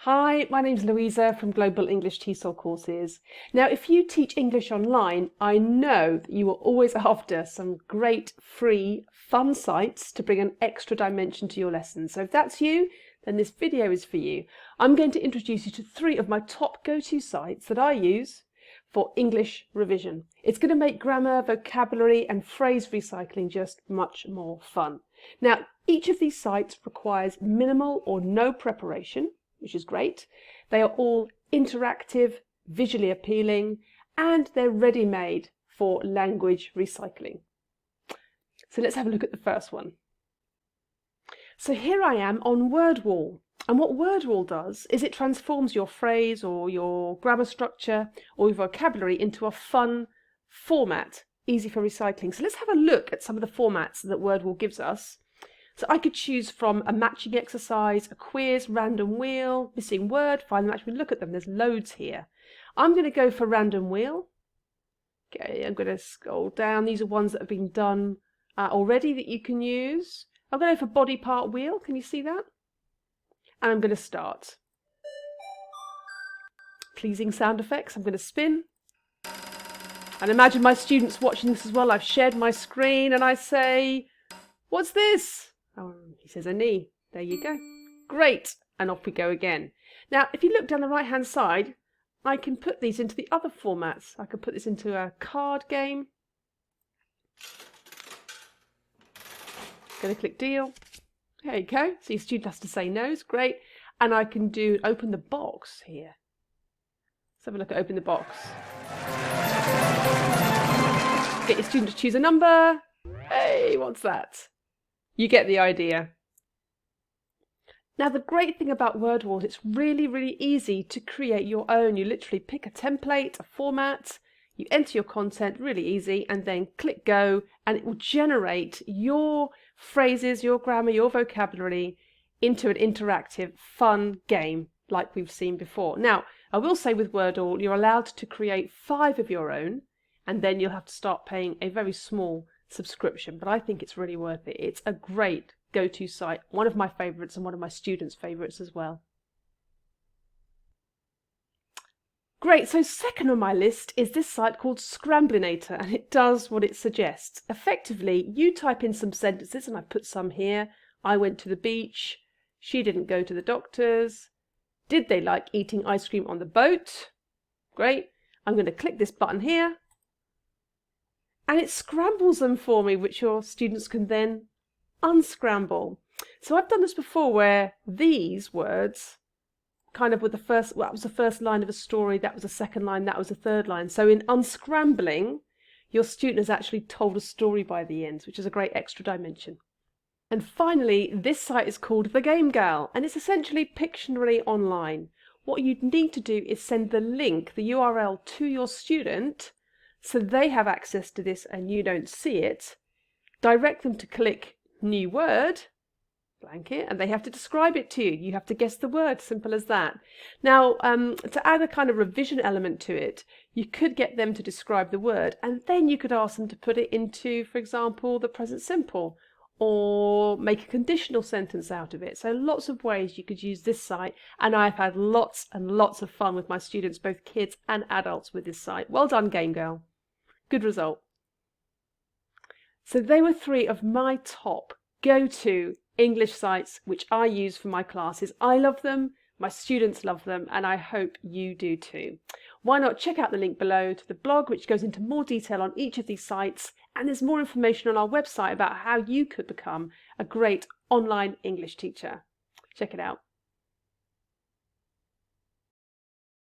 Hi, my name's Louisa from Global English TESOL courses. Now, if you teach English online, I know that you are always after some great, free, fun sites to bring an extra dimension to your lessons. So if that's you, then this video is for you. I'm going to introduce you to 3 of my top go-to sites that I use for English revision. It's going to make grammar, vocabulary and phrase recycling just much more fun. Now, each of these sites requires minimal or no preparation, which is great. They are all interactive, visually appealing, and they're ready-made for language recycling. So let's have a look at the first one. So here I am on Wordwall, and what Wordwall does is it transforms your phrase or your grammar structure or your vocabulary into a fun format, easy for recycling. So let's have a look at some of the formats that Wordwall gives us. So I could choose from a matching exercise, a quiz, random wheel, missing word, find the match. We look at them, there's loads here. I'm going to go for random wheel. Okay, I'm going to scroll down. These are ones that have been done already that you can use. I'm going to go for body part wheel, can you see that? And I'm going to start. Pleasing sound effects, I'm going to spin. And imagine my students watching this as well. I've shared my screen and I say, what's this? Oh, he says a knee. There you go. Great. And off we go again. Now, if you look down the right-hand side, I can put these into the other formats. I can put this into a card game. Going to click deal. There you go. So your student has to say no. It's great. And I can do open the box here. Let's have a look at open the box. Get your student to choose a number. Hey, what's that? You get the idea. Now, the great thing about Wordwall is it's really, really easy to create your own. You literally pick a template, a format, you enter your content, really easy, and then click go, and it will generate your phrases, your grammar, your vocabulary into an interactive, fun game like we've seen before. Now, I will say with Wordwall, you're allowed to create 5 of your own, and then you'll have to start paying a very small subscription, but I think it's really worth it. It's a great go-to site, one of my favourites and one of my students' favourites as well. Great, so second on my list is this site called Scramblinator, and it does what it suggests. Effectively, you type in some sentences, and I put some here. I went to the beach. She didn't go to the doctor's. Did they like eating ice cream on the boat? Great. I'm going to click this button here. And it scrambles them for me, which your students can then unscramble. So I've done this before where these words kind of were the first, well, that was the first line of a story, that was the second line, that was the third line. So in unscrambling, your student has actually told a story by the end, which is a great extra dimension. And finally, this site is called The Game Gal, and it's essentially Pictionary online. What you'd need to do is send the link, the URL, to your student so they have access to this and you don't see it. Direct them to click new word, blanket, and they have to describe it to you. You have to guess the word, simple as that. Now, to add a kind of revision element to it, you could get them to describe the word and then you could ask them to put it into, for example, the present simple, or make a conditional sentence out of it. So lots of ways you could use this site, and I've had lots and lots of fun with my students, both kids and adults, with this site. Well done, Game Girl. Good result. So they were 3 of my top go-to English sites which I use for my classes. I love them, my students love them, and I hope you do too. Why not check out the link below to the blog, which goes into more detail on each of these sites, and there's more information on our website about how you could become a great online English teacher. Check it out.